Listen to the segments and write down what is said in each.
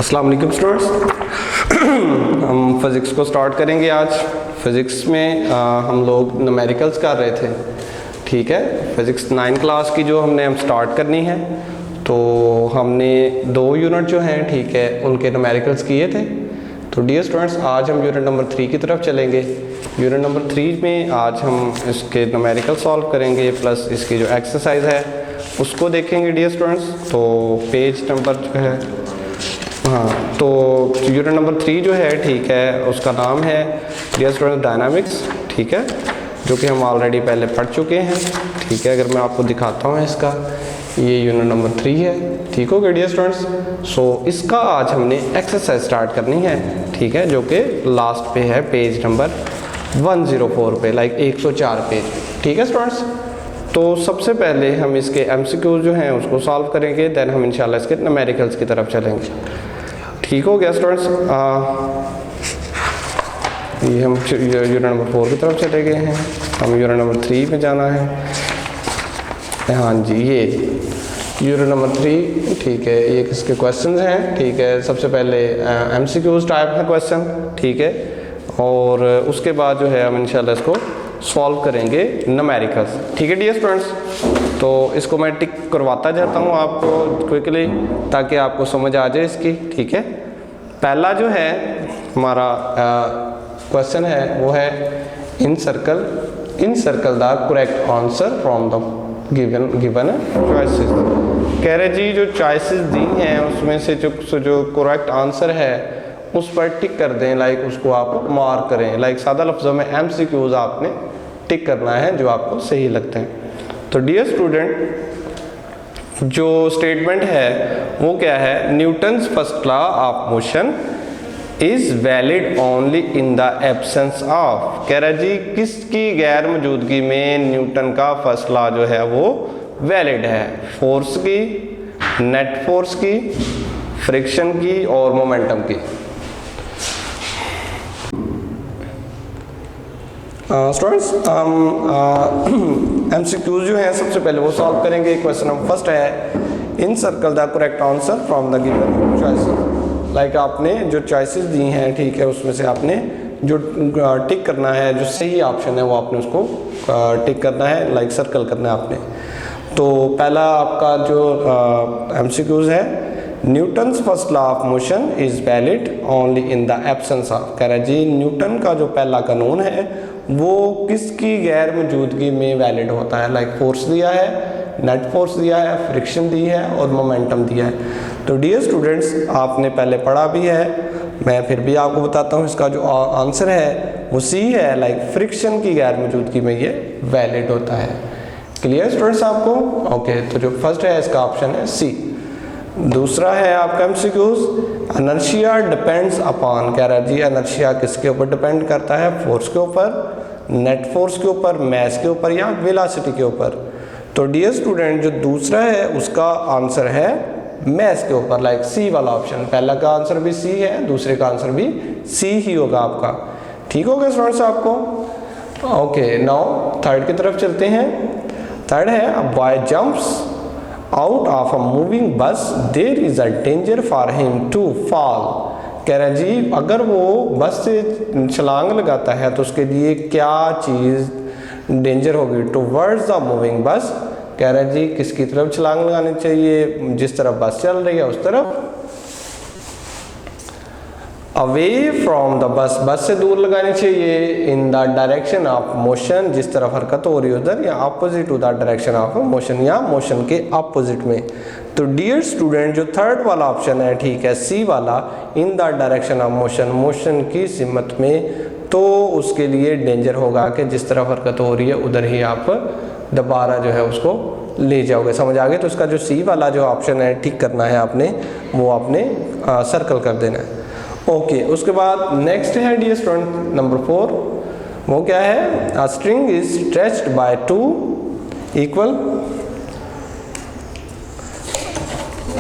अस्सलाम वालेकुम स्टूडेंट्स। हम फिज़िक्स को स्टार्ट करेंगे आज। फिज़िक्स में हम लोग न्यूमेरिकल्स कर रहे थे, ठीक है। फिज़िक्स 9 क्लास की जो हम स्टार्ट करनी है, तो हमने 2 यूनिट जो हैं, ठीक है, उनके न्यूमेरिकल्स किए थे। तो डियर स्टूडेंट्स, आज हम यूनिट नंबर 3 की तरफ चलेंगे। यूनिट नंबर 3 में आज हम इसके न्यूमेरिकल सॉल्व करेंगे, प्लस इसकी जो एक्सरसाइज है उसको देखेंगे डियर स्टूडेंट्स। तो पेज नंबर जो है, हाँ, तो यूनिट नंबर 3 जो है, ठीक है, उसका नाम है डियर स्टूडेंट्स डायनामिक्स, ठीक है, जो कि हम ऑलरेडी पहले पढ़ चुके हैं, ठीक है। अगर मैं आपको दिखाता हूँ इसका, ये यूनिट नंबर 3 है, ठीक हो गया डियर स्टूडेंट्स। सो इसका आज हमने एक्सरसाइज स्टार्ट करनी है, ठीक है, जो कि लास्ट पे है पेज नंबर 104 पे, लाइक 104 पेज, ठीक है स्टूडेंट्स। तो सबसे पहले हम इसके एमसीक्यूज जो हैं उसको सॉल्व करेंगे, देन हम इंशाल्लाह इसके न्यूमेरिकल्स की तरफ चलेंगे, ठीक हो गया स्टूडेंट्स। ये हम यूनिट नंबर 4 की तरफ चले गए हैं, हम यूनिट नंबर 3 में जाना है। हाँ जी, ये यूनिट नंबर 3, ठीक है, ये किसके क्वेश्चंस हैं, ठीक है। सबसे पहले एमसीक्यूज टाइप है क्वेश्चन, ठीक है, और उसके बाद जो है हम इंशाल्लाह इसको सॉल्व करेंगे न्यूमेरिकल्स, ठीक है डियर स्टूडेंट्स। तो इसको मैं टिक करवाता जाता हूँ आपको क्विकली, ताकि आपको समझ आ जाए इसकी, ठीक है। पहला जो है हमारा क्वेश्चन है वो है encircle the correct answer from the given choices. कह रहे जी जो चॉइसेस दी हैं उसमें से जो करेक्ट आंसर है उस पर टिक कर दें, लाइक उसको आप मार्क करें, लाइक सादा लफ्ज़ों में एमसीक्यूज आपने टिक करना है जो आपको सही लगते हैं। तो डियर स्टूडेंट, जो स्टेटमेंट है वो क्या है, Newton's first law of motion is valid only in the absence of. कह रहा जी किसकी गैर मौजूदगी में न्यूटन का फर्स्ट लॉ जो है वो वैलिड है, फोर्स की, नेट फोर्स की, फ्रिक्शन की और मोमेंटम की। स्टूडेंट्स, एमसीक्यूज जो है सबसे पहले वो सॉल्व करेंगे। क्वेश्चन नंबर फर्स्ट है encircle the correct answer from the given choices. Like आपने जो चॉइसेस दी हैं, ठीक है, उसमें से आपने जो टिक करना है, जो सही ऑप्शन है वो आपने उसको टिक करना है, लाइक सर्कल करना है आपने। तो पहला आपका जो एमसीक्यूज है, Newton's first law of motion is valid only in the absence of. कह रहा है जी न्यूटन का जो पहला कानून है वो किसकी गैर मौजूदगी में वैलिड होता है, लाइक फोर्स दिया है, नेट फोर्स दिया है, फ्रिक्शन दी है और मोमेंटम दिया है। तो डियर स्टूडेंट्स, आपने पहले पढ़ा भी है, मैं फिर भी आपको बताता हूँ, इसका जो आंसर है वो सी है, लाइक फ्रिक्शन की गैर मौजूदगी में ये वैलिड होता है। क्लियर स्टूडेंट्स आपको? ओके, तो जो फर्स्ट है इसका ऑप्शन है सी। दूसरा है आपका एमसीक्यूज, इनर्शिया डिपेंड्स अपॉन। कह रहा है जी इनर्शिया किसके ऊपर डिपेंड करता है, फोर्स के ऊपर, नेट फोर्स के ऊपर, मास के ऊपर या वेलोसिटी के ऊपर। तो डियर स्टूडेंट, जो दूसरा है उसका आंसर है मास के ऊपर, लाइक सी वाला ऑप्शन। पहला का आंसर भी सी है, दूसरे का आंसर भी सी ही होगा आपका, ठीक हो गया स्टूडेंट्स आपको? ओके, नाउ थर्ड की तरफ चलते हैं। थर्ड है a boy jumps out of a moving bus there is a danger for him to fall. कह रहा है जी अगर वो बस से छलांग लगाता है तो उसके लिए क्या चीज़ डेंजर होगी, टुवर्ड्स द मूविंग बस। कह रहा है जी किसकी तरफ छलांग लगानी चाहिए, जिस तरफ बस चल रही है उस तरफ, अवे फ्रॉम द बस, बस से दूर लगानी चाहिए, in the direction of motion, जिस तरफ हरकत हो रही है उधर, या opposite to the direction of motion, या मोशन के अपोजिट में। तो डियर स्टूडेंट, जो थर्ड वाला ऑप्शन है, ठीक है, सी वाला, in the direction of motion, motion की सिमत में, तो उसके लिए डेंजर होगा कि जिस तरफ हरकत हो रही है उधर ही आप दोबारा जो है उसको ले जाओगे। समझ आ गए? तो उसका जो सी वाला जो ऑप्शन है ठीक करना है आपने, वो आपने सर्कल कर देना है। ओके, उसके बाद नेक्स्ट है डियर स्टूडेंट नंबर 4, वो क्या है, a string is stretched by 2 equal.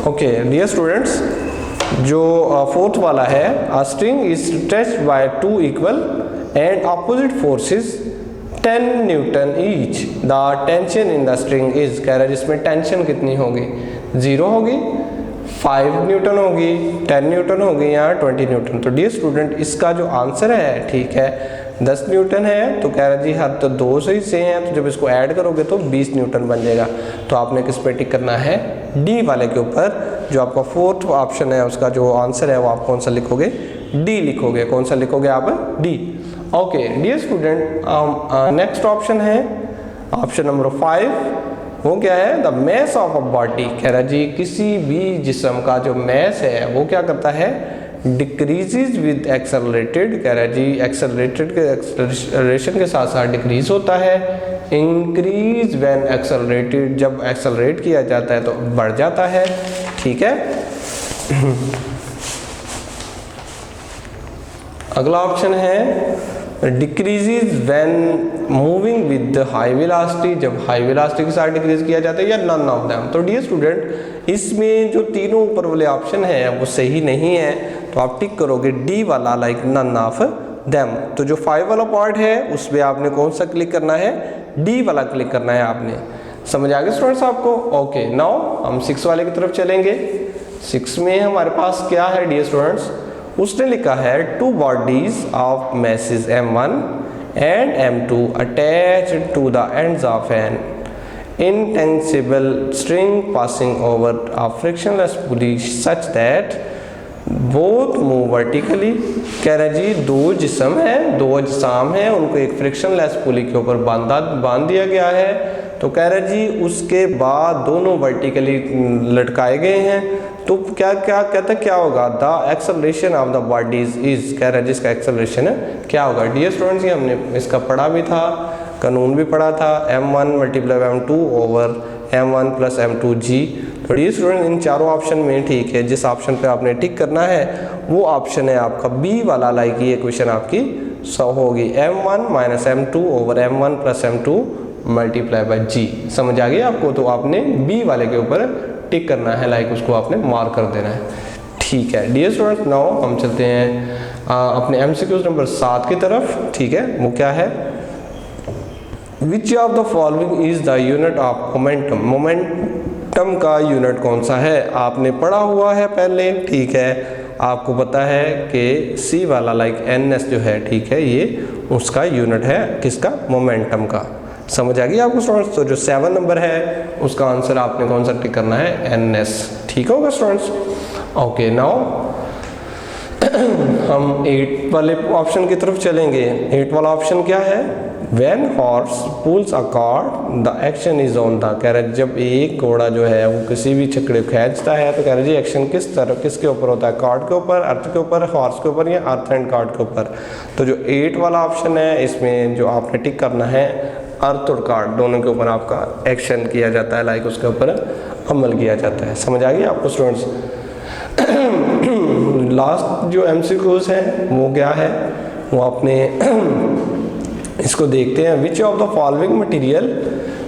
Okay dear students, जो फोर्थ वाला है, a string is stretched by 2 equal and opposite forces 10 newton each, the tension in the string is. कह रहा है जिसमें टेंशन कितनी होगी, 0 होगी, 5 न्यूटन होगी, 10 न्यूटन होगी या 20 न्यूटन। तो डियर स्टूडेंट इसका जो आंसर है ठीक है 10 न्यूटन है। तो कह रहा जी हद तो 2 से ही से हैं, तो जब इसको ऐड करोगे तो 20 न्यूटन बन जाएगा। तो आपने किस पे टिक करना है, डी वाले के ऊपर। जो आपका फोर्थ ऑप्शन है उसका जो आंसर है वो आप कौन सा लिखोगे, डी लिखोगे। कौन सा लिखोगे आप, D. Okay dear student next option है ऑप्शन नंबर 5। वो क्या है, the mass of a body. कह रहा जी किसी भी जिस्म का जो मैस है वो क्या करता है, डिक्रीजेज विद एक्सेलरेटेड। कह रहा जी एक्सेलरेटेड के एक्सेलरेशन के साथ साथ डिक्रीज होता है। इंक्रीज व्हेन एक्सेलरेटेड, जब एक्सेलरेट किया जाता है तो बढ़ जाता है। ठीक है अगला ऑप्शन है decreases when moving with high velocity, जब हाई वेलोसिटी के साथ डिक्रीज किया जाता है, या नन ऑफ देम। तो डियर स्टूडेंट इसमें जो तीनों ऊपर वाले ऑप्शन है वो सही नहीं है, तो आप टिक करोगे डी वाला, लाइक नन ऑफ देम। तो जो 5 वाला पार्ट है उसमें आपने कौन सा क्लिक करना है, डी वाला क्लिक करना है आपने। समझ आ गया स्टूडेंट्स आपको। ओके नाउ हम 6 वाले की तरफ चलेंगे। 6 में हमारे पास क्या है डियर स्टूडेंट्स, उसने लिखा है 2 bodies of masses m1 and m2 attached to the ends of an intangible string passing over a frictionless pulley such that both move vertically। कह रहे जी 2 जिस्म है, 2 अजसाम है, उनको एक फ्रिक्शनलेस पुली के ऊपर बांध दिया गया है। तो कह रहे जी उसके बाद दोनों वर्टिकली लटकाए गए हैं। तो क्या क्या कहता क्या होगा, the acceleration of the bodies is. कह रहा है जिसका एक्सेलरेशन क्या होगा। डियर स्टूडेंट्स ये हमने इसका पढ़ा भी था, कानून भी पढ़ा था, m1 multiply m2 over m1 plus m2g। तो डियर स्टूडेंट इन चारों ऑप्शन में ठीक है जिस ऑप्शन पे आपने टिक करना है वो ऑप्शन है आपका बी वाला, लाइक ये क्वेश्चन आपकी सो होगी m1 minus m2 over m1 plus m2 multiply by g। समझ आ गई आपको। तो आपने बी वाले के ऊपर टिक करना है, लाइक उसको आपने मार्क कर देना है। ठीक है डियर स्टूडेंट्स नाउ हम चलते हैं अपने MCQs नंबर 7 की तरफ। ठीक है वो क्या है, which of the following is the unit of momentum. Momentum का यूनिट कौन सा है, आपने पढ़ा हुआ है पहले। ठीक है आपको पता है कि सी वाला लाइक ns जो है ठीक है ये उसका यूनिट है किसका, मोमेंटम का। समझ आ गई आपको स्टूडेंट्स। तो जो 7 नंबर है उसका आंसर आपने कौन सा टिक करना है, ns। ठीक होगा स्टूडेंट्स। ओके नाउ हम 8 वाले ऑप्शन की तरफ चलेंगे। 8 वाला ऑप्शन क्या है, when horse pools a cart the action is on the. कह रहे जब एक घोड़ा जो है वो किसी भी छकड़े खींचता है तो कह रहे जी एक्शन किस तरह किसके ऊपर होता है, कार्ट के ऊपर, अर्थ के ऊपर, हॉर्स के ऊपर या अर्थ एंड कार्ट के ऊपर। तो जो 8 वाला ऑप्शन है इसमें जो आपने टिक करना है अर्थ और कार्ट दोनों के ऊपर आपका एक्शन किया जाता है, लाइक उसके ऊपर अमल किया जाता है। समझ आ गई आपको स्टूडेंट्स। लास्ट जो MCQs है वो क्या है, वो आपने इसको देखते हैं। Which of the following material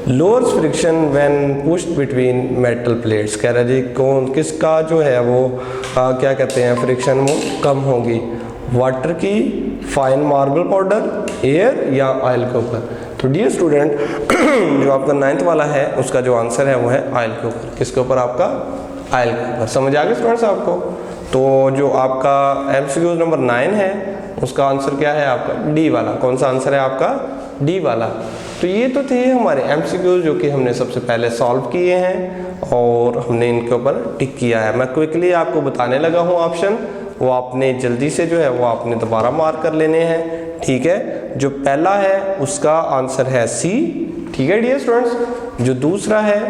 lowers friction when pushed between metal plates. कह रहा जी कौन किसका जो है वो क्या कहते हैं फ्रिक्शन वो कम होगी, वाटर की, फाइन मार्बल पाउडर, एयर या ऑयल के ऊपर। तो डियर स्टूडेंट जो आपका 9th वाला है उसका जो आंसर है वो है ऑयल के ऊपर। किसके ऊपर, आपका ऑयल के ऊपर। समझ आ गया स्टूडेंट्स आपको। तो जो आपका MCQ नंबर 9 है उसका आंसर क्या है आपका, डी वाला। कौन सा आंसर है आपका, डी वाला। तो ये तो थे हमारे MCQ जो कि हमने सबसे पहले सॉल्व किए हैं और हमने इनके ऊपर टिक किया है। मैं क्विकली आपको बताने लगा हूँ ऑप्शन, वो आपने जल्दी से जो है वो आपने दोबारा मार्क कर लेने हैं। ठीक है जो पहला है उसका आंसर है सी। ठीक है डियर स्टूडेंट्स। जो दूसरा है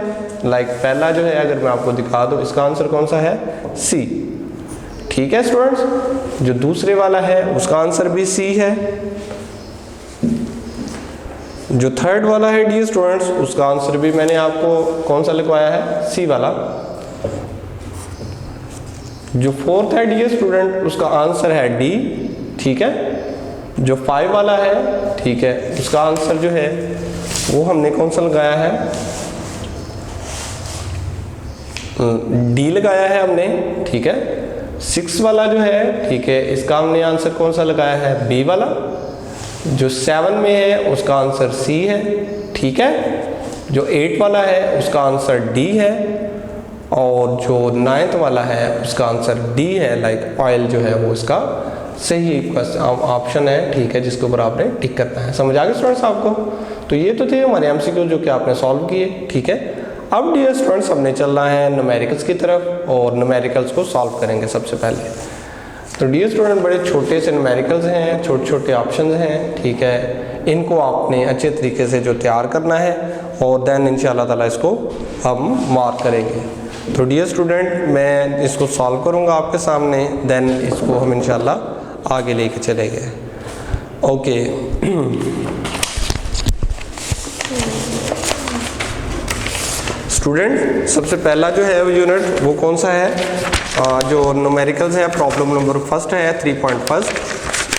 लाइक पहला जो है अगर मैं आपको दिखा दूँ इसका आंसर कौन सा है, सी। ठीक है स्टूडेंट्स। जो दूसरे वाला है उसका आंसर भी सी है। जो थर्ड वाला है डियर स्टूडेंट्स उसका आंसर भी मैंने आपको कौन सा लिखवाया है, सी वाला। जो फोर्थ है डियर स्टूडेंट उसका आंसर है डी। ठीक है जो 5 वाला है ठीक है उसका आंसर जो है वो हमने कौन सा लगाया है, डी लगाया है हमने। ठीक है 6 वाला जो है ठीक है इसका हमने आंसर कौन सा लगाया है, बी वाला। जो 7 में है उसका आंसर सी है। ठीक है जो 8 वाला है उसका आंसर डी है। और जो 9th वाला है उसका आंसर डी है, लाइक ऑयल जो है वो इसका सही ऑप्शन है, ठीक है, जिसके ऊपर आपने टिक करना है। समझ आ गया स्टूडेंट्स आपको? तो ये तो थे हमारे एमसीक्यू जो कि आपने सॉल्व किए, ठीक है। अब डियर स्टूडेंट्स हमने चलना है न्यूमेरिकल्स की तरफ और न्यूमेरिकल्स को सॉल्व करेंगे सबसे पहले। तो डियर स्टूडेंट बड़े छोटे से न्यूमेरिकल्स हैं, छोटे छोटे ऑप्शंस हैं, ठीक है। इनको आपने अच्छे तरीके से जो तैयार करना है और देन इंशाल्लाह ताला इसको हम मार्क करेंगे। तो डियर स्टूडेंट मैं इसको सॉल्व करूंगा आपके सामने, देन इसको हम इंशाल्लाह आगे लेके चलेंगे। ओके स्टूडेंट सबसे पहला जो है वो यूनिट वो कौन सा है? जो न्यूमेरिकल्स है, प्रॉब्लम नंबर फर्स्ट है 3.1।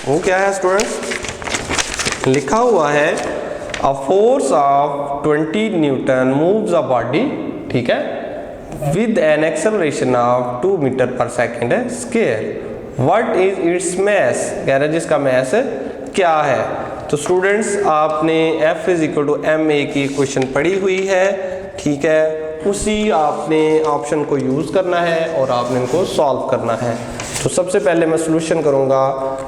वो क्या है स्टूडेंट्स? लिखा हुआ है a force of 20 newton moves a body, ठीक है, with an acceleration of 2 metre पर second square. What is its mass? कह रहा है जिसका मास क्या है। तो स्टूडेंट्स आपने F = ma की इक्वेशन पढ़ी हुई है, ठीक है, उसी आपने ऑप्शन को यूज़ करना है और आपने इनको सॉल्व करना है। तो सबसे पहले मैं सॉल्यूशन करूंगा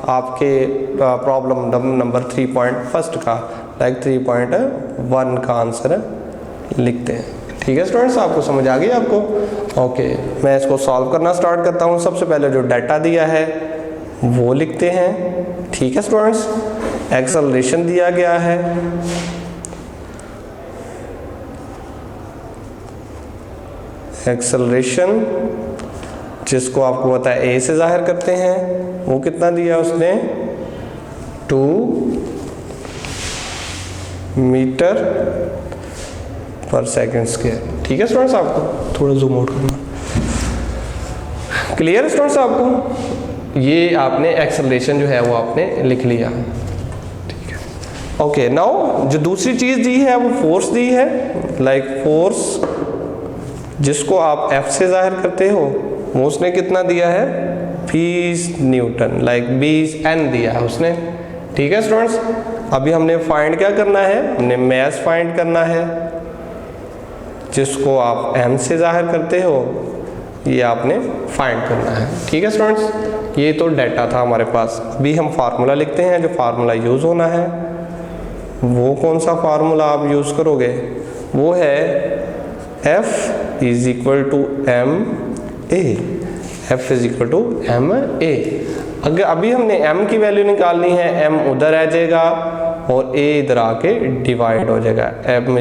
आपके प्रॉब्लम नंबर 3.1 का, लाइक 3.1 का आंसर लिखते हैं, ठीक है स्टूडेंट्स। आपको समझ आ गई आपको? ओके मैं इसको सॉल्व करना स्टार्ट करता हूँ। सबसे पहले जो डाटा दिया है वो लिखते हैं, ठीक है स्टूडेंट्स। एक्सेलरेशन दिया गया है, एक्सेलरेशन जिसको आपको पता है ए से जाहिर करते हैं, वो कितना दिया उसने? 2 मीटर पर सेकेंड स्क्वायर, ठीक है स्टूडेंट्स। आपको थोड़ा जूम आउट करना, क्लियर है स्टूडेंट्स आपको? ये आपने एक्सेलरेशन जो है वो आपने लिख लिया, ठीक है। ओके नाउ जो दूसरी चीज दी है वो फोर्स दी है, लाइक फोर्स जिसको आप F से जाहिर करते हो, वो उसने कितना दिया है? 20 न्यूटन, लाइक 20 N दिया है उसने, ठीक है स्टूडेंट्स। अभी हमने फाइंड क्या करना है? हमने मास फाइंड करना है, जिसको आप M से जाहिर करते हो, ये आपने फाइंड करना है, ठीक है स्टूडेंट्स। ये तो डाटा था हमारे पास। अभी हम फार्मूला लिखते हैं, जो फार्मूला यूज़ होना है वो कौन सा फार्मूला आप यूज़ करोगे? वो है F = ma, F = ma। अगर अभी हमने m की वैल्यू निकालनी है, m उधर आ जाएगा और a इधर आके डिवाइड हो जाएगा, m =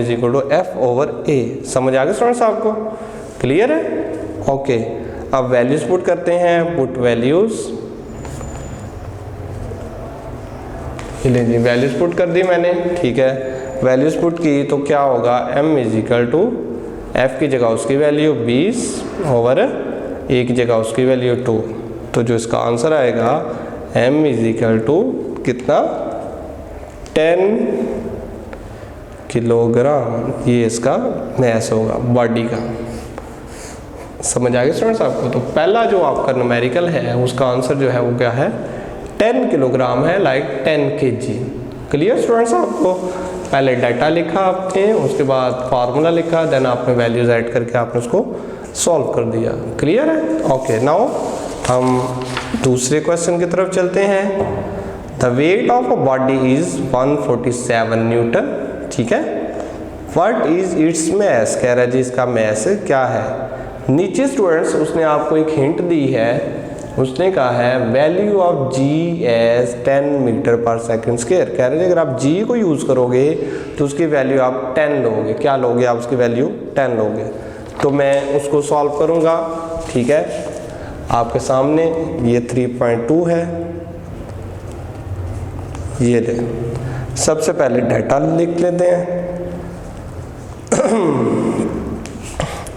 F/a। समझ आ गया स्टूडेंट्स आपको? क्लियर है? ओके अब वैल्यूज पुट करते हैं, पुट वैल्यूज। जी वैल्यूज पुट कर दी मैंने, ठीक है। वैल्यूज पुट की तो क्या होगा? m = F की जगह उसकी वैल्यू 20 और a की जगह उसकी वैल्यू 2। तो जो इसका आंसर आएगा m = कितना? 10 किलोग्राम, ये इसका मास होगा बॉडी का। समझ आ गया स्टूडेंट्स आपको? तो पहला जो आपका न्यूमेरिकल है उसका आंसर जो है वो क्या है? 10 किलोग्राम है, लाइक 10 kg। क्लियर स्टूडेंट्स आपको? पहले डाटा लिखा आपने, उसके बाद फार्मूला लिखा, देन आपने वैल्यूज ऐड करके आपने उसको सॉल्व कर दिया। क्लियर है? ओके नाउ हम दूसरे क्वेश्चन की तरफ चलते हैं। The weight of a body is 147 Newton, ठीक है। What is its mass? कह रहा है जी इसका मास क्या है। नीचे स्टूडेंट्स उसने आपको एक हिंट दी है, उसने कहा है value of g as 10 metre पर सेकेंड स्क्वायर। कह रहे हैं अगर आप g को यूज़ करोगे तो उसकी वैल्यू आप 10 लोगे। क्या लोगे आप? उसकी वैल्यू 10 लोगे। तो मैं उसको सॉल्व करूँगा, ठीक है, आपके सामने। ये 3.2 है, ये ले। सबसे पहले डाटा लिख लेते हैं।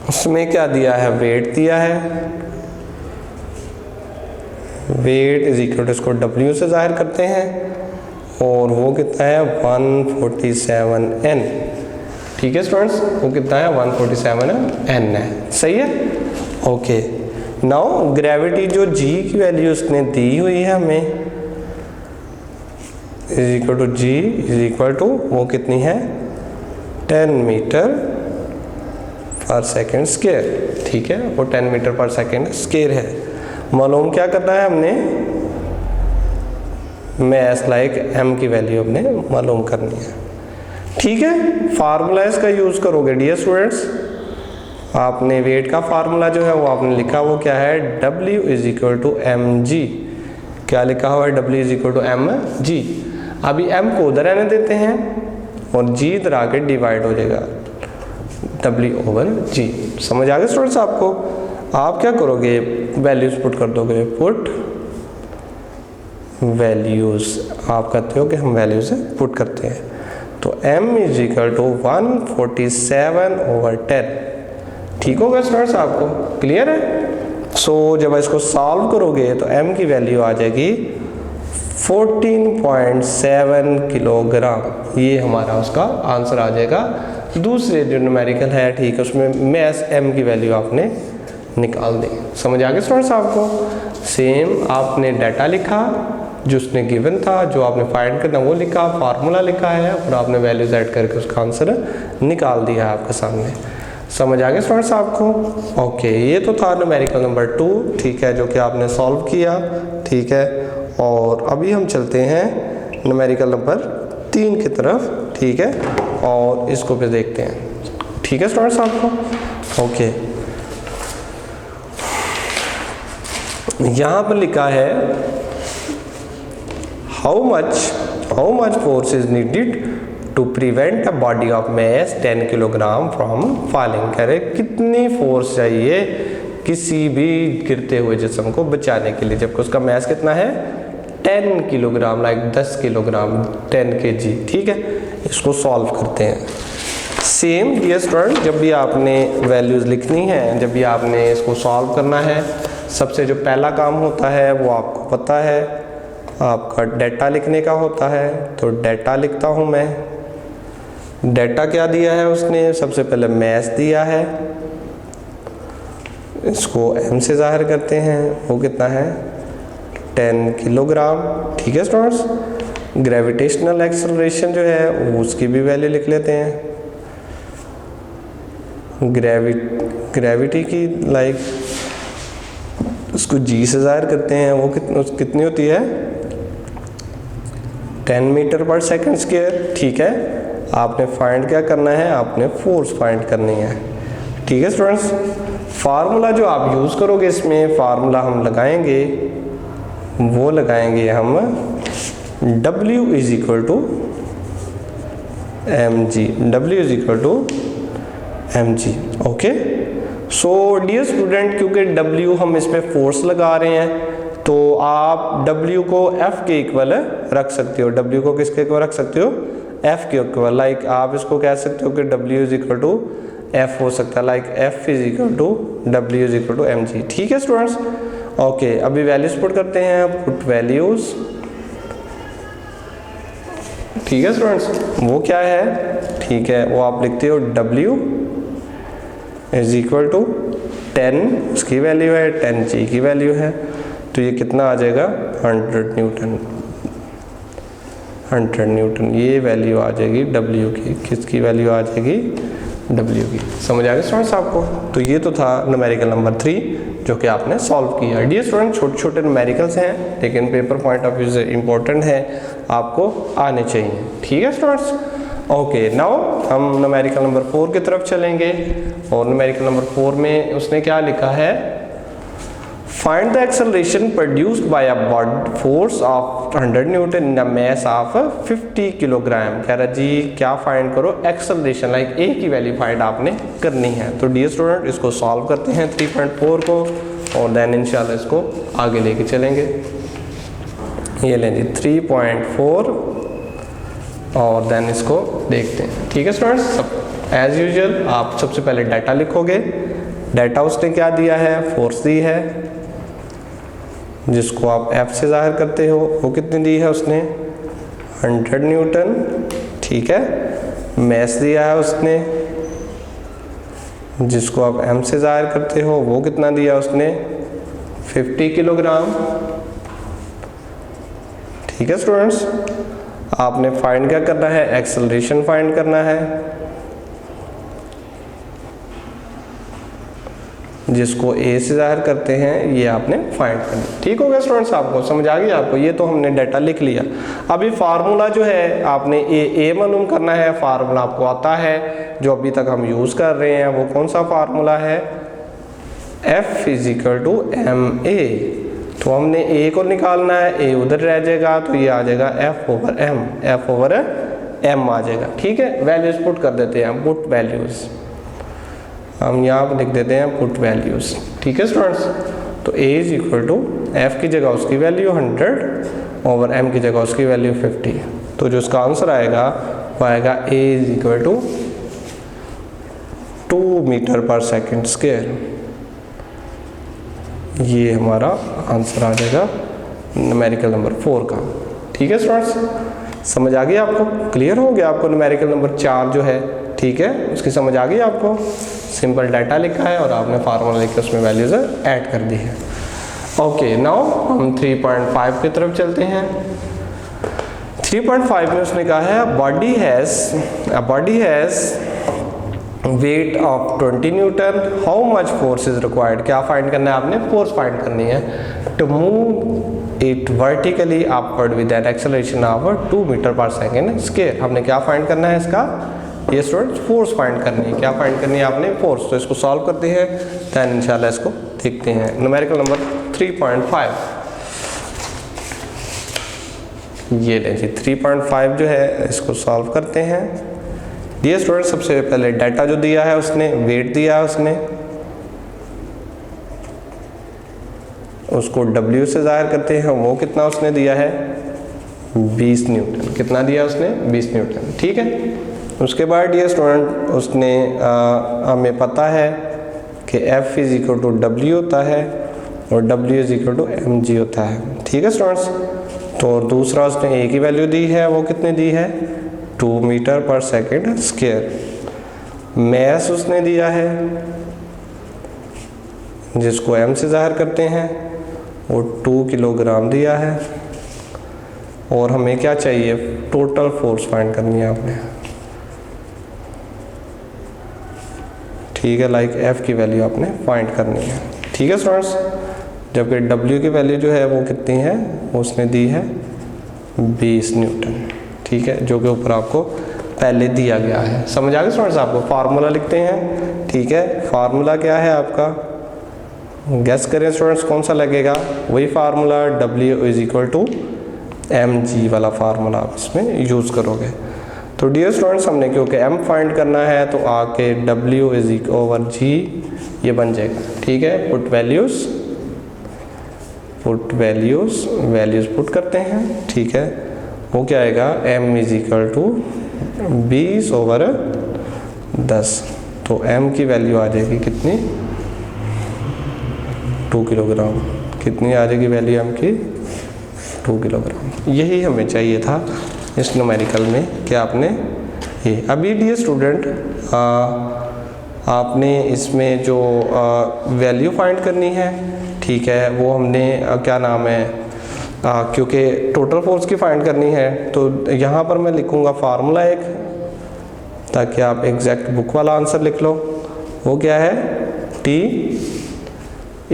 उसमें क्या दिया है? वेट दिया है, वेट = इसको W से जाहिर करते हैं और वो कितना है? 147 N, ठीक है स्टूडेंट्स। वो कितना है? 147 N है, सही है। ओके नाउ ग्रेविटी जो G की वैल्यू उसने दी हुई है हमें, G = वो कितनी है? 10 मीटर पर सेकेंड स्क्वायर, ठीक है, वो 10 मीटर पर सेकेंड स्क्वायर है। मालूम क्या करना है हमने, मैस लाइक m की वैल्यू हमने मालूम करनी है, ठीक है। फार्मूला इसका यूज़ करोगे डियर स्टूडेंट्स, आपने वेट का फार्मूला जो है वो आपने लिखा, वो क्या है, W is equal to mg। क्या लिखा हुआ है, W is equal to mg। अभी m को उधर रहने देते हैं और g इधर आके डिवाइड हो जाएगा W/g। समझ आ गया स्टूडेंट्स आपको। आप क्या करोगे, वैल्यूज पुट कर दोगे, पुट वैल्यूज, आप कहते हो कि हम वैल्यूज पुट करते हैं, तो m इज इक्वल टू 147/10। ठीक होगा स्टूडेंट्स, आपको क्लियर है। सो जब इसको सॉल्व करोगे तो m की वैल्यू आ जाएगी 14.7 किलोग्राम, ये हमारा उसका आंसर आ जाएगा। दूसरे जो न्यूमेरिकल है, ठीक है, उसमें मैस m की वैल्यू आपने निकाल दी। समझ आ गया स्टूडेंट्स आपको। सेम आपने डाटा लिखा जो उसने गिवन था, जो आपने फाइंड करना वो लिखा, फार्मूला लिखा है और आपने वैल्यूज ऐड करके उसका आंसर निकाल दिया है आपके सामने। समझ आ गया स्टूडेंट्स आपको। ओके, ये तो था न्यूमेरिकल नंबर 2, ठीक है, जो कि आपने सॉल्व किया, ठीक है। और अभी हम चलते हैं न्यूमेरिकल नंबर 3 की तरफ, ठीक है, और इसको भी देखते हैं, ठीक है स्टूडेंट्स आपको। ओके, यहाँ पर लिखा है how much force is needed to prevent a body of mass 10 kilogram from falling. कह रहे कितनी फोर्स चाहिए किसी भी गिरते हुए जिस्म को बचाने के लिए, जबकि उसका मैस कितना है, 10 किलोग्राम, लाइक 10 किलोग्राम, 10 kg, ठीक है। इसको सॉल्व करते हैं। सेम डियर स्टूडेंट, जब भी आपने वैल्यूज लिखनी है, जब भी आपने इसको सॉल्व करना है, सबसे जो पहला काम होता है वो आपको पता है, आपका डेटा लिखने का होता है। तो डेटा लिखता हूँ मैं। डेटा क्या दिया है उसने, सबसे पहले मैस दिया है, इसको m से जाहिर करते हैं, वो कितना है, 10 किलोग्राम, ठीक है स्टूडेंट्स। ग्रेविटेशनल एक्सेलरेशन जो है वो उसकी भी वैल्यू लिख लेते हैं। ग्रेविटी की लाइक उसको g से जाहिर करते हैं, वो कितनी होती है, 10 मीटर पर सेकेंड स्क्वायर, ठीक है। आपने फाइंड क्या करना है, आपने फोर्स फाइंड करनी है, ठीक है स्टूडेंट्स। फार्मूला जो आप यूज़ करोगे इसमें, फार्मूला हम लगाएंगे, वो लगाएंगे हम W is equal to mg, W is equal to mg, okay. So dear student, क्योंकि W हम इसमें फोर्स लगा रहे हैं, तो आप W को F के इक्वल रख सकते हो। W को किसके इक्वल रख सकते हो, F के इक्वल। लाइक आप इसको कह सकते हो कि W is equal to F हो सकता है, like F is equal to W is equal to mg, ठीक है स्टूडेंट्स। ओके, अभी वैल्यूज पुट करते हैं, पुट वैल्यूज, ठीक है स्टूडेंट्स। वो क्या है, ठीक है, वो आप लिखते हो W इज इक्वल टू 10, उसकी वैल्यू है, 10g की वैल्यू है, तो ये कितना आ जाएगा, 100 न्यूटन। ये वैल्यू आ जाएगी W की, किसकी वैल्यू आ जाएगी, W की। समझ आ गया स्टूडेंट्स आपको। तो ये तो था न्यूमेरिकल नंबर 3 जो कि आपने सॉल्व किया। डियर स्टूडेंट, छोटे छोटे न्यूमेरिकल्स हैं, लेकिन पेपर पॉइंट ऑफ व्यू से इम्पोर्टेंट है, आपको आने चाहिए, ठीक है स्टूडेंट्स। ओके, नाउ हम न्यूमेरिकल नंबर 4 की तरफ चलेंगे, और न्यूमेरिकल नंबर 4 में उसने क्या लिखा है, find the acceleration produced by a body force of 100 Newton in a mass of 50 kilogram. कह रहा जी क्या फाइंड करो, एक्सेलरेशन, लाइक ए की वैल्यू फाइंड आपने करनी है। तो डियर स्टूडेंट, इसको सॉल्व करते हैं 3.4 को, और देन इंशाल्लाह इसको आगे लेके चलेंगे। ये लें जी 3.4, और देन इसको देखते हैं, ठीक है स्टूडेंट्स। सब एज यूजुअल आप सबसे पहले डाटा लिखोगे। डाटा उसने क्या दिया है, फोर्स दी है, जिसको आप F से जाहिर करते हो, वो कितनी दी है उसने, 100 न्यूटन, ठीक है। मैस दिया है उसने, जिसको आप M से जाहिर करते हो, वो कितना दिया उसने, 50 किलोग्राम, ठीक है स्टूडेंट्स। आपने फाइंड क्या करना है, एक्सेलरेशन फाइंड करना है। जिसको ए से ज़ाहिर करते हैं, ये आपने फाइंड करना। ठीक हो गया स्टूडेंट्स, आपको समझ आ गई आपको? ये तो हमने डाटा लिख लिया। अभी फार्मूला जो है आपने ए मालूम करना है। फार्मूला आपको आता है जो अभी तक हम यूज़ कर रहे हैं, वो कौन सा फार्मूला है? F = ma। तो हमने ए को निकालना है, ए उधर रह जाएगा तो ये आ जाएगा F/m आ जाएगा। ठीक है, वैल्यूज पुट कर देते हैं, पुट वैल्यूज हम यहाँ पर लिख देते हैं, पुट वैल्यूज। ठीक है स्टूडेंट्स, तो A = F की जगह उसकी वैल्यू 100/m की जगह उसकी वैल्यू 50। तो जो इसका आंसर आएगा वो आएगा A = 2 मीटर/सेकंड²। ये हमारा आंसर आ जाएगा न्यूमेरिकल नंबर 4 का। ठीक है स्टूडेंट्स, समझ आ गई आपको? क्लियर हो गया आपको? न्यूमेरिकल नंबर 4 जो है, ठीक है, उसकी समझ आ गई आपको? सिंपल डाटा लिखा है और आपने फार्मूला लिख के उसमें वैल्यूज ऐड कर दी है। ओके, नाउ हम 3.5 की तरफ चलते हैं। 3.5 में उसने कहा है body has weight of 20 newton, how much force is required. क्या फाइंड करना है आपने? फोर्स फाइंड करनी है। To move it vertically upward with an acceleration of 2 मीटर/सेकंड²। हमने क्या फाइंड करना है इसका? ये स्टूडेंट्स फोर्स फाइंड करनी है। क्या फाइंड करनी है आपने? फोर्स। तो इसको सॉल्व करते हैं, दैन इंशाल्लाह इसको देखते हैं। न्यूमेरिकल नंबर 3.5, ये लें जी 3.5 जो है, इसको सॉल्व करते हैं। डियर स्टूडेंट, सबसे पहले डाटा जो दिया है उसने, वेट दिया है उसने, उसको W से जाहिर करते हैं। वो कितना उसने दिया है? 20 न्यूटन। कितना दिया उसने? 20 न्यूटन। ठीक है, उसके बाद डियर स्टूडेंट उसने हमें पता है कि F = W होता है और W = mg होता है। ठीक है स्टूडेंट्स, तो दूसरा उसने A की वैल्यू दी है, वो कितने दी है? 2 मीटर/सेकंड²। मैस उसने दिया है जिसको m से जाहिर करते हैं, वो 2 किलोग्राम दिया है। और हमें क्या चाहिए? टोटल फोर्स फाइंड करनी है आपने। ठीक है, लाइक F की वैल्यू आपने फाइंड करनी है। ठीक है स्टूडेंट्स, जबकि W की वैल्यू जो है वो कितनी है? उसने दी है 20 न्यूटन। ठीक है, जो कि ऊपर आपको पहले दिया गया है। समझ आ गया स्टूडेंट्स आपको? फार्मूला लिखते हैं। ठीक है, फार्मूला क्या है आपका? गैस करें स्टूडेंट्स, कौन सा लगेगा? वही फार्मूला W = mg वाला फार्मूला आप इसमें यूज़ करोगे। तो डियर स्टूडेंट्स, हमने क्योंकि m फाइंड करना है तो आके W/g ये बन जाएगा। ठीक है, पुट वैल्यूज पुट करते हैं। ठीक है, वो क्या आएगा? m = 20/10। तो m की वैल्यू आ जाएगी कितनी? 2 किलोग्राम। कितनी आ जाएगी वैल्यू m की? 2 किलोग्राम। यही हमें चाहिए था इस न्यूमेरिकल में कि आपने ये। अभी डियर स्टूडेंट, आपने इसमें जो वैल्यू फाइंड करनी है, ठीक है, वो हमने क्या नाम है, क्योंकि टोटल फोर्स की फाइंड करनी है तो यहाँ पर मैं लिखूँगा फार्मूला एक, ताकि आप एग्जैक्ट बुक वाला आंसर लिख लो। वो क्या है? T =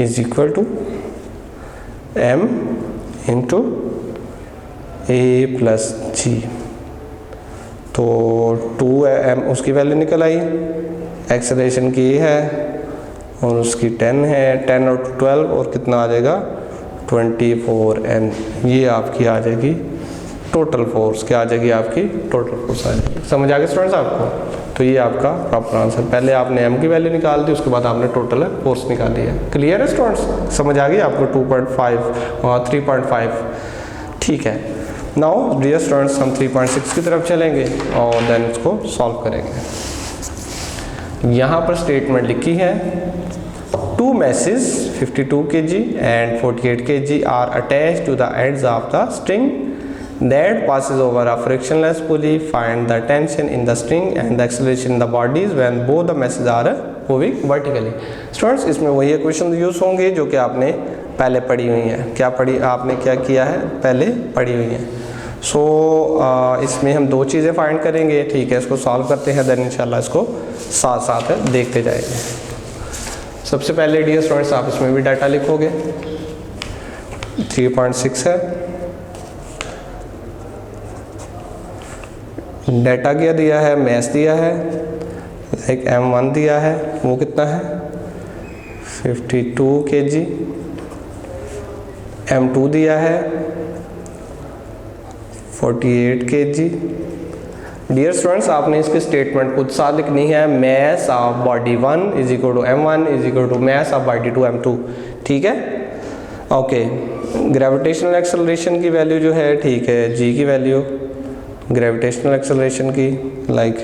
m × A+g। तो 2m उसकी वैल्यू निकल आई, एक्सेलरेशन की है और उसकी 10 है, 10 और 12 और कितना आ जाएगा? 24n। ये आपकी आ जाएगी टोटल फोर्स। क्या आ जाएगी आपकी? टोटल फोर्स आ जाएगी। समझ आ गया स्टूडेंट्स आपको? तो ये आपका प्रॉपर आंसर। पहले आपने m की वैल्यू निकाल दी, उसके बाद आपने टोटल फोर्स निकाली है। क्लियर है स्टूडेंट्स? समझ आ गई आपको? 2.5 और 3.5। ठीक है, नाउ डियर स्टूडेंट्स, हम 3.6 की तरफ चलेंगे और देन इसको सॉल्व करेंगे। यहाँ पर स्टेटमेंट लिखी है, 2 meshes 52 kg and 48 kg are attached to the ends of the string that passes over a frictionless pulley. Find the tension in the string and the acceleration in the bodies when both the meshes are moving vertically. Students, इसमें वही equation use होंगे जो कि आपने पहले पढ़ी हुई हैं। क्या पढ़ी आपने? क्या किया है? पहले पढ़ी हुई हैं। इसमें हम 2 चीज़ें फाइंड करेंगे। ठीक है, इसको सॉल्व करते हैं, देन इंशाल्लाह इसको साथ साथ देखते जाएंगे। सबसे पहले डियर स्टूडेंट्स आप इसमें भी डाटा लिखोगे, 3.6 है। डाटा क्या दिया है, मैथ दिया है, एक M1 दिया है, वो कितना है 52 kg। M2 दिया है 48 kg। डियर स्टूडेंट्स आपने इसके स्टेटमेंट खुद साथ लिखनी है, mass of body 1 is equal to M1 is equal to mass of body 2 M2, ठीक है। ओके, ग्रेविटेशनल एक्सेलरेशन की वैल्यू जो है, ठीक है, g की वैल्यू ग्रेविटेशनल एक्सेलरेशन की लाइक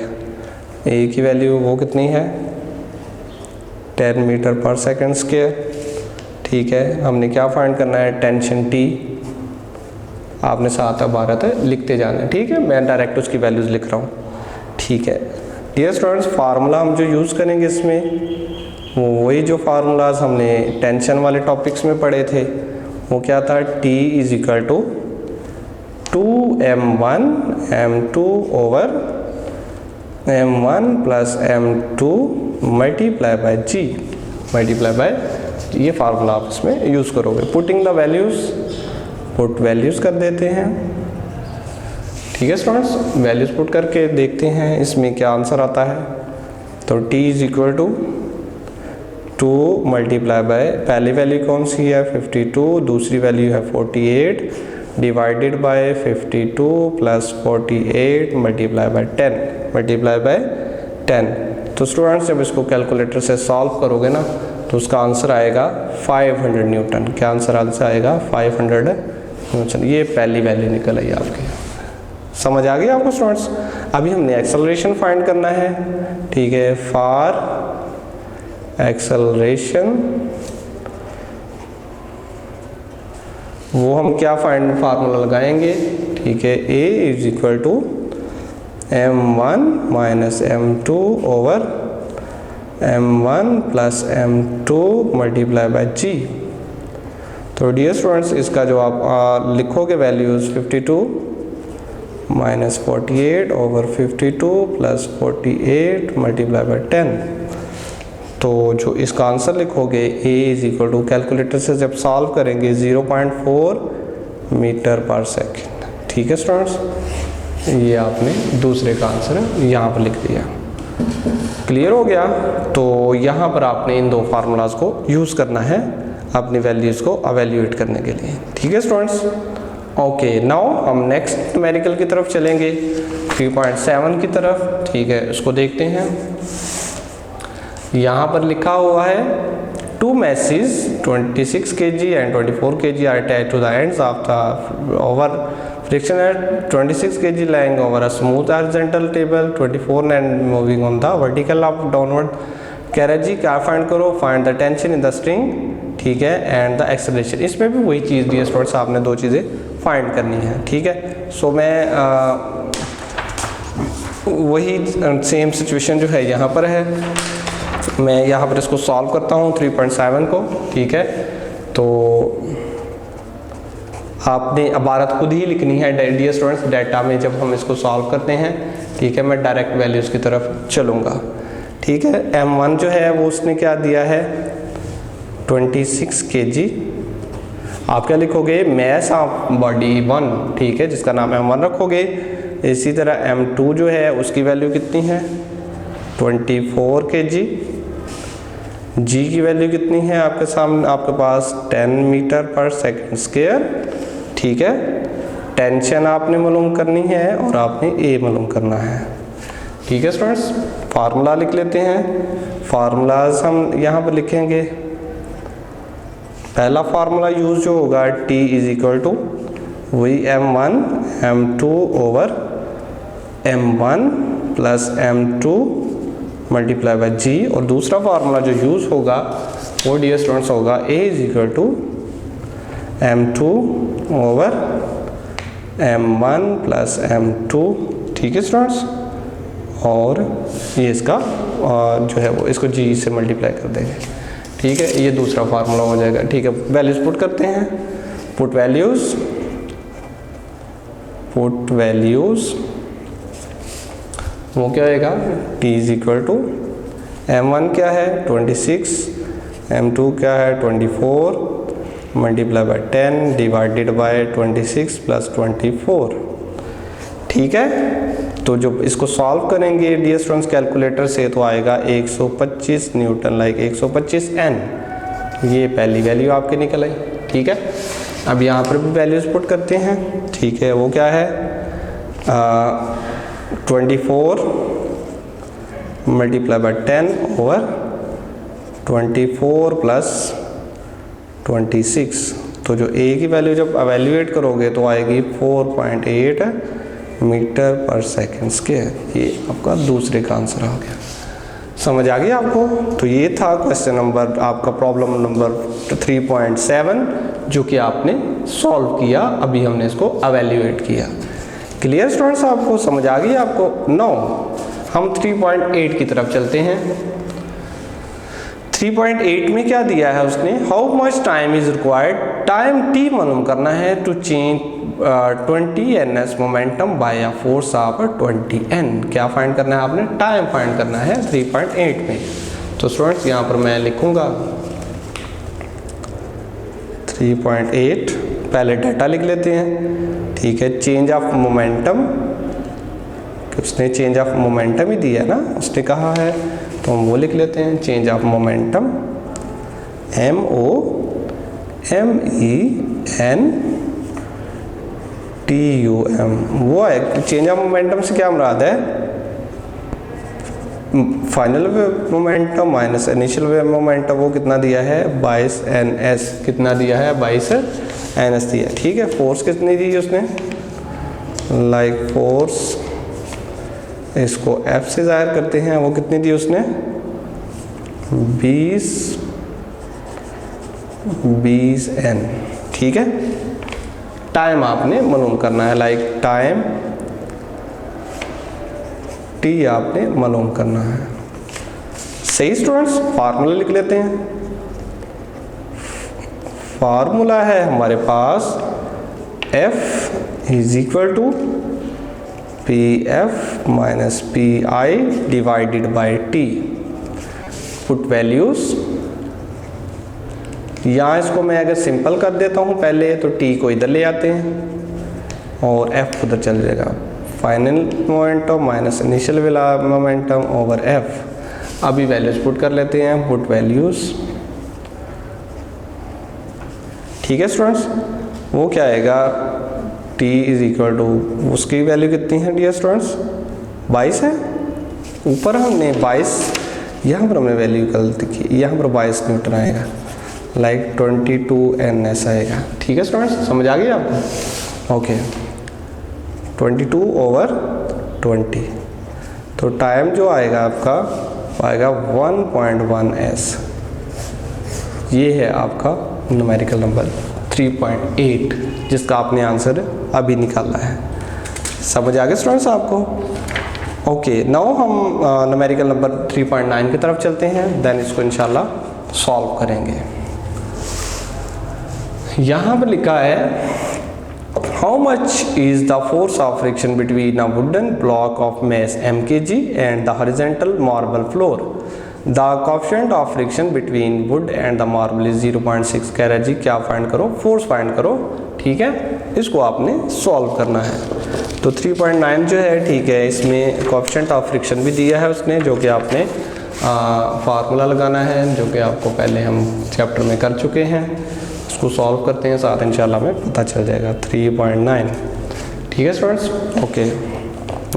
a की वैल्यू वो कितनी है 10 मीटर पर सेकेंड स्क्वायर, ठीक है। हमने क्या फाइंड करना है, टेंशन T, आपने 7 और 12 तक लिखते जाना है, ठीक है। मैं डायरेक्ट उसकी वैल्यूज़ लिख रहा हूँ, ठीक है। डियर स्टूडेंट्स फार्मूला हम जो यूज़ करेंगे इसमें वो वही जो फार्मूलाज हमने टेंशन वाले टॉपिक्स में पढ़े थे, वो क्या था, T is equal to 2m1 m2 over m1 plus m2 multiply by g multiply by, ये फार्मूला आप इसमें यूज़ करोगे। Putting the values, put values कर देते हैं, ठीक है स्टूडेंट्स। वैल्यूज़ पुट करके देखते हैं इसमें क्या आंसर आता है। तो t is equal to 2 multiply by, पहली वैल्यू कौन सी है 52, दूसरी वैल्यू है 48 divided by 52 plus 48 multiply by 10 multiply by 10। तो स्टूडेंट्स जब इसको कैलकुलेटर से सॉल्व करोगे ना तो उसका आंसर आएगा 500 न्यूटन। क्या आंसर आएगा 500 न्यूटन। ये पहली वैल्यू निकल आई आपकी, समझ आ गया आपको स्टूडेंट्स। अभी हमने एक्सेलरेशन फाइंड करना है, ठीक है। फॉर एक्सेलरेशन वो हम क्या फाइंड फार्मूला लगाएंगे, ठीक है। a is equal to m1 minus m2 over m1 plus m2 multiply by g। तो डियर स्टूडेंट्स इसका जो आप लिखोगे values 52 minus 48 over 52 plus 48 multiply by 10। तो जो इसका आंसर लिखोगे a is equal to, calculator से जब सॉल्व करेंगे 0.4 मीटर पर सेकेंड, ठीक है स्टूडेंट्स। ये आपने दूसरे का आंसर यहाँ पर लिख दिया, क्लियर हो गया। तो यहाँ पर आपने इन दो फार्मूलाज को यूज़ करना है अपनी वैल्यूज़ को एवेल्यूएट करने के लिए, ठीक है स्टूडेंट्स। ओके, नाउ हम नेक्स्ट न्यूमेरिकल की तरफ चलेंगे, 3.7 की तरफ, ठीक है। उसको देखते हैं। यहाँ पर लिखा हुआ है 2 masses 26 kg and 24 kg are attached to the ends of the over friction at 26 kg lying over a smooth horizontal table, 24 and moving on the vertical up downward। कह रहा है जी क्या फाइंड करो, find the tension in the string, ठीक है, and the acceleration. इसमें भी वही चीज़ दी है स्टूडेंट्स, आपने दो चीज़ें फाइंड करनी है, ठीक है। सो मैं वही सेम सिचुएशन जो है यहाँ पर है, मैं यहाँ पर इसको सॉल्व करता हूँ 3.7 को, ठीक है। तो आपने इबारत खुद ही लिखनी है डियर स्टूडेंट्स डाटा में जब हम इसको सॉल्व करते हैं, ठीक है। मैं डायरेक्ट वैल्यूज़ की तरफ चलूँगा, ठीक है। m1 जो है वो उसने क्या दिया है 26 kg। आप क्या लिखोगे, मैस ऑफ बॉडी 1, ठीक है, जिसका नाम m1 रखोगे। इसी तरह m2 जो है उसकी वैल्यू कितनी है 24 kg। g की वैल्यू कितनी है आपके सामने, आपके पास 10 मीटर पर सेकेंड स्क्वायर, ठीक है। टेंशन आपने मालूम करनी है और आपने a मालूम करना है, ठीक है स्टूडेंट्स। फार्मूला लिख लेते हैं। फार्मूलाज हम यहाँ पर लिखेंगे। पहला फार्मूला यूज जो होगा t इज इक्वल टू वही m1 m2 over m1 plus m2 multiply by g। और दूसरा फार्मूला जो यूज़ होगा वो डियर स्टूडेंट्स होगा a is equal to m2 over m1 plus m2, ठीक है स्टूडेंट्स। और ये इसका जो है वो इसको g से मल्टीप्लाई कर देंगे, ठीक है। ये दूसरा फार्मूला हो जाएगा, ठीक है। वैल्यूज पुट करते हैं, पुट वैल्यूज वो क्या आएगा t is equal to m1 क्या है 26 m2 क्या है 24 multiply by 10 divided by 26 plus 24। ठीक है, तो जो इसको सॉल्व करेंगे डियर स्टूडेंट्स कैलकुलेटर से तो आएगा 125 न्यूटन, लाइक 125 n। ये पहली वैल्यू आपके निकल आई। ठीक है, अब यहाँ पर भी वैल्यूज पुट करते हैं। ठीक है, वो क्या है 24 मल्टीप्लाई बाय 10 ओवर 24 प्लस 26। तो जो a की वैल्यू जब एवेल्यूएट करोगे तो आएगी 4.8 मीटर पर सेकेंड स्क्वायर। ये आपका दूसरे का आंसर आ गया। समझ आ गया आपको? तो ये था क्वेश्चन नंबर आपका प्रॉब्लम नंबर 3.7 जो कि आपने सॉल्व किया। अभी हमने इसको एवेल्यूएट किया। क्लियर स्टूडेंट्स, आपको समझ आ गई आपको? नो, हम 3.8 की तरफ चलते हैं। 3.8 में क्या दिया है उसने, how much time is required, time t मालूम करना है to change 20 ns momentum by a force of 20 n। क्या फाइंड करना है आपने, टाइम फाइंड करना है 3.8 में। तो स्टूडेंट्स यहाँ पर मैं लिखूंगा 3.8, पहले डाटा लिख लेते हैं। ठीक है, चेंज ऑफ मोमेंटम, उसने चेंज ऑफ मोमेंटम ही दिया ना, उसने कहा है, तो हम वो लिख लेते हैं चेंज ऑफ मोमेंटम MOMENTUM। वो है चेंज ऑफ मोमेंटम से क्या मुराद है, final wave momentum minus initial wave momentum. वो कितना दिया है 22 ns, कितना दिया है 22 ns दिया। ठीक है, फोर्स कितनी दी उसने, लाइक फोर्स इसको F से ज़ाहिर करते हैं, वो कितनी दी उसने 20 n। ठीक है, टाइम आपने मालूम करना है, लाइक टाइम t आपने मालूम करना है। सही स्टूडेंट्स, फार्मूला लिख लेते हैं। फार्मूला है हमारे पास F is equal to PF minus PI divided by T। Put values, यहाँ इसको मैं अगर सिंपल कर देता हूँ पहले, तो T को इधर ले आते हैं और F उधर चल जाएगा। Final momentum minus initial momentum over F। अभी वैल्यूज पुट कर लेते हैं, पुट वैल्यूज। ठीक है स्टूडेंट्स, वो क्या आएगा t इज इक्वल टू, उसकी वैल्यू कितनी है डियर स्टूडेंट्स 22 है। ऊपर हमने 22, यहाँ पर हमने वैल्यू गलती की, यहाँ पर 22 न्यूटन आएगा, लाइक 22 ns आएगा। ठीक है स्टूडेंट्स, समझ आ गई आपको? Okay, 22 over 20। तो टाइम जो आएगा आपका वो आएगा 1.1 s। ये है आपका न्यूमेरिकल नंबर 3.8 जिसका आपने आंसर अभी निकाला है। समझ आ गए स्टूडेंट्स आपको? ओके, नाउ हम न्यूमेरिकल नंबर 3.9 की तरफ चलते हैं, देन इसको इंशाल्लाह सॉल्व करेंगे। यहाँ पर लिखा है how much is the force of friction between a wooden block of mass mkg and the horizontal marble floor. The coefficient of friction between would and the marble is 0.6। कह रहा है जी क्या फाइंड करो, फोर्स फाइंड करो। ठीक है, इसको आपने सॉल्व करना है। तो 3.9 जो है, ठीक है, इसमें कोएफिशिएंट ऑफ फ्रिक्शन भी दिया है उसने, जो कि आपने फार्मूला लगाना है, जो कि आपको पहले हम चैप्टर में कर चुके हैं। इसको सॉल्व करते हैं, साथ इंशाल्लाह में पता चल जाएगा 3.9। ठीक है स्टूडेंट्स, ओके,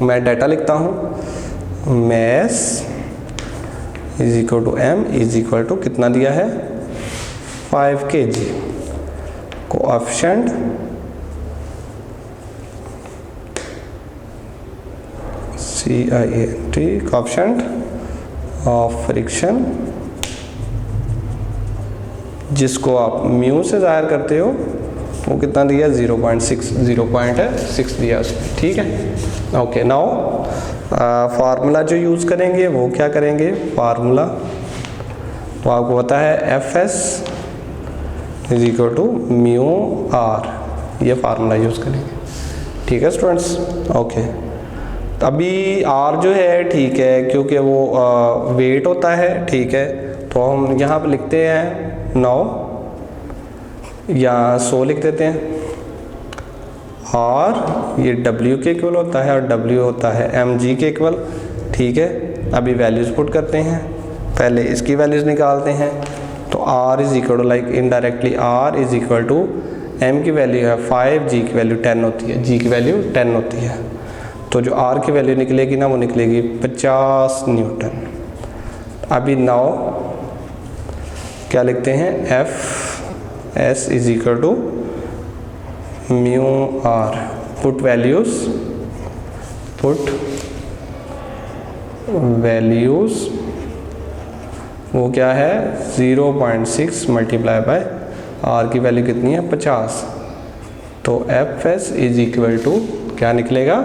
मैं डाटा लिखता हूँ। Mass is equal to m is equal to कितना दिया है 5 kg। Coefficient CIANT, coefficient of friction, जिसको आप म्यू से ज़ाहिर करते हो, वो कितना दिया 0.6 दिया उसने। ठीक है, ओके, नाउ फार्मूला जो यूज़ करेंगे वो क्या करेंगे, फार्मूला वो आपको पता है FS is equal to mu R, ये फार्मूला यूज़ करेंगे। ठीक है स्टूडेंट्स, ओके। अभी R जो है, ठीक है, क्योंकि वो वेट होता है, ठीक है, तो हम यहाँ पर लिखते हैं 9 या 100 लिख देते हैं, और ये W के इक्वल होता है और W होता है mg के इक्वल। ठीक है, अभी वैल्यूज़ पुट करते हैं, पहले इसकी वैल्यूज़ निकालते हैं। तो R is equal to like indirectly R is equal to m की वैल्यू है 5, g की वैल्यू 10 होती है, g की वैल्यू 10 होती है। तो जो R की वैल्यू निकलेगी ना वो निकलेगी 50 न्यूटन। अभी नाउ क्या लिखते हैं, F S is equal to mu R। Put values वो क्या है 0.6 मल्टीप्लाई बाय R की वैल्यू कितनी है 50। तो Fs इज इक्वल टू क्या निकलेगा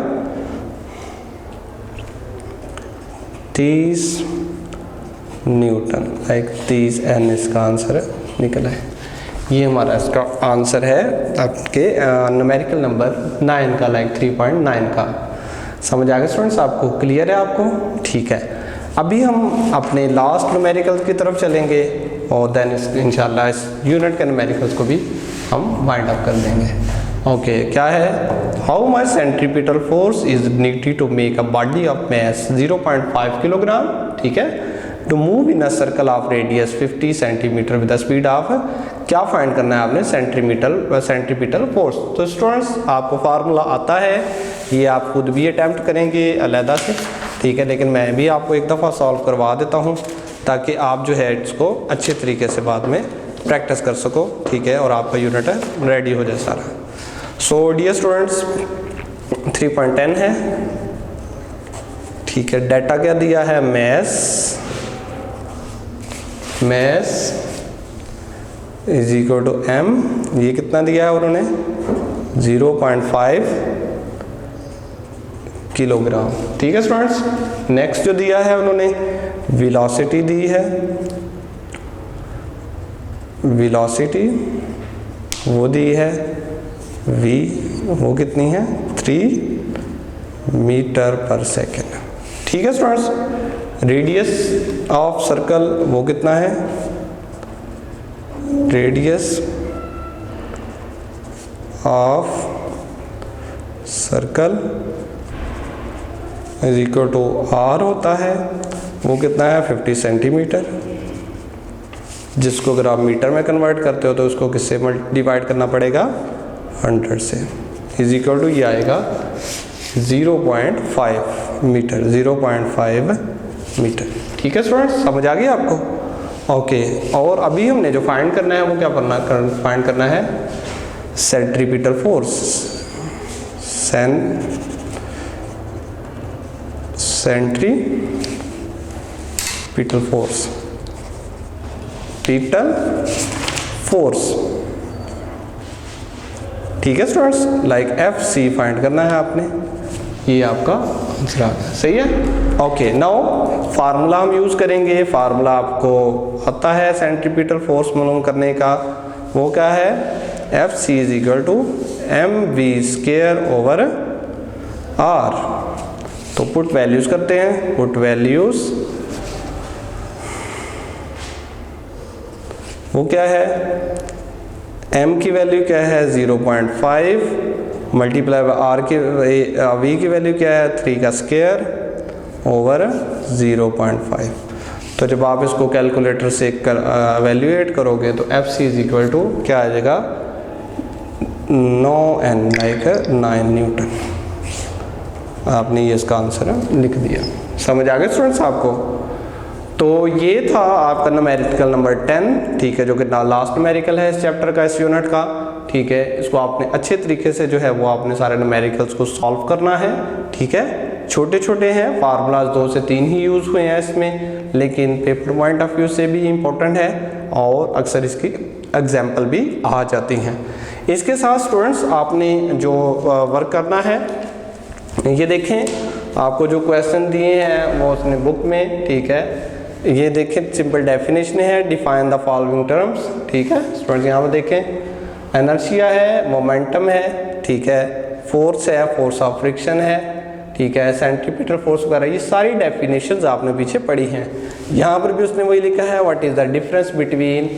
30 न्यूटन, लाइक 30 N इसका आंसर निकला है। ये हमारा इसका आंसर है आपके न्यूमेरिकल नंबर 9 का, लाइक 3.9 का। समझ आ गया स्टूडेंट्स, आपको क्लियर है आपको? ठीक है, अभी हम अपने लास्ट न्यूमेरिकल्स की तरफ चलेंगे और देन इंशाल्लाह इस यूनिट के न्यूमेरिकल्स को भी हम वाइंड अप कर देंगे। ओके, क्या है, how much centripetal force is needed to make a body of mass 0.5 kilogram, ठीक है, to move in a circle of radius 50 centimetre with the speed of, क्या फाइंड करना है आपने, सेंट्रीपिटल फोर्स। तो स्टूडेंट्स आपको फार्मूला आता है, ये आप खुद भी अटैम्प्ट करेंगे अलहदा से, ठीक है, लेकिन मैं भी आपको एक दफ़ा सॉल्व करवा देता हूँ ताकि आप जो है इसको अच्छे तरीके से बाद में प्रैक्टिस कर सको, ठीक है, और आपका यूनिट रेडी हो जाए सारा। सो डियर स्टूडेंट्स 3.10 है, ठीक है, डाटा क्या दिया है, mass is equal to m, ये कितना दिया है उन्होंने 0.5 किलोग्राम, ठीक है स्टूडेंट्स। नेक्स्ट जो दिया है उन्होंने वेलोसिटी दी है, वेलोसिटी वो दी है v, वो कितनी है 3 मीटर पर सेकेंड, ठीक है स्टूडेंट्स। रेडियस ऑफ सर्कल वो कितना है, radius of circle is equal to R होता है, वो कितना है 50 सेंटीमीटर, जिसको अगर आप मीटर में कन्वर्ट करते हो तो उसको किससे डिवाइड करना पड़ेगा 100 से, इज इक्वल टू ये आएगा 0.5 मीटर, 0.5 मीटर, ठीक है स्टूडेंट्स, समझ आ गई आपको? ओके, और अभी हमने जो फाइंड करना है वो क्या फाइंड करना है, सेंट्रीपिटल फोर्स, सेंट्रीपिटल फोर्स, ठीक है स्टूडेंट्स, लाइक FC फाइंड करना है आपने, ये आपका आंसर आ गया, सही है। ओके, नाउ फार्मूला हम यूज करेंगे, फार्मूला आपको आता है सेंट्रीपिटल फोर्स मालूम करने का, वो क्या है, FC is equal to mv square over R। तो पुट वैल्यूज करते हैं, पुट वैल्यूज वो क्या है, m की वैल्यू क्या है 0.5 मल्टीप्लाई बाय R की v की वैल्यू क्या है 3 का स्क्वायर ओवर 0.5। तो जब आप इसको कैलकुलेटर से वैल्यूएट करोगे तो FC इज इक्वल टू क्या आ जाएगा 9N, लाइक 9 न्यूटन। आपने ये इसका आंसर लिख दिया, समझ आ गया स्टूडेंट्स आपको? तो ये था आपका न्यूमेरिकल नंबर 10, ठीक है, जो कि लास्ट न्यूमेरिकल है इस चैप्टर का, इस यूनिट का, ठीक है। इसको आपने अच्छे तरीके से जो है वो आपने सारे न्यूमेरिकल्स को सॉल्व करना है, ठीक है। छोटे छोटे हैं, फार्मूलाज 2 से 3 ही यूज़ हुए हैं इसमें, लेकिन पेपर पॉइंट ऑफ व्यू से भी इम्पोर्टेंट है और अक्सर इसकी एग्जाम्पल भी आ जाती हैं। इसके साथ स्टूडेंट्स आपने जो वर्क करना है, ये देखें, आपको जो क्वेश्चन दिए हैं वो उसने बुक में, ठीक है, ये देखें, सिंपल डेफिनेशन है, डिफाइन द फॉलोइंग टर्म्स, ठीक है स्टूडेंट्स। यहाँ पर देखें, इनर्शिया है, मोमेंटम है, ठीक है, फोर्स है, फोर्स ऑफ फ्रिक्शन है, ठीक है, सेंट्रीपिटल फोर्स वगैरह, ये सारी डेफिनेशंस आपने पीछे पढ़ी हैं। यहाँ पर भी उसने वही लिखा है, what is the difference between,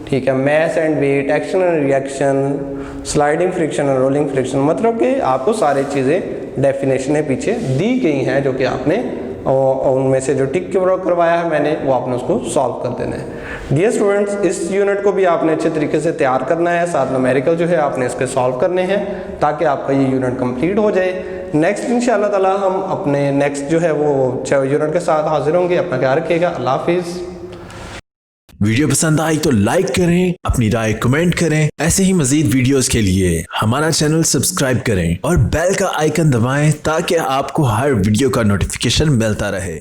ठीक है, mass and weight, action and reaction, sliding friction और रोलिंग फ्रिक्शन। मतलब कि आपको सारी चीज़ें डेफिनेशनें पीछे दी गई हैं जो कि आपने उनमें से जो टिक करवाया है मैंने, वो आपने उसको सॉल्व कर देना है। डियर स्टूडेंट्स, इस यूनिट को भी आपने अच्छे तरीके से तैयार करना है, साथ न्यूमेरिकल जो है आपने इसके सॉल्व करने हैं ताकि आपका ये यूनिट कंप्लीट हो जाए। नेक्स्ट इंशाल्लाह ताला हम अपने नेक्स्ट जो है वो यूनिट के साथ हाजिर होंगे। अपना ख्याल रखिएगा। अल्लाह हाफिज़। वीडियो पसंद आई तो लाइक करें, अपनी राय कमेंट करें। ऐसे ही मजीद वीडियोस के लिए हमारा चैनल सब्सक्राइब करें और बेल का आइकन दबाएं ताकि आपको हर वीडियो का नोटिफिकेशन मिलता रहे।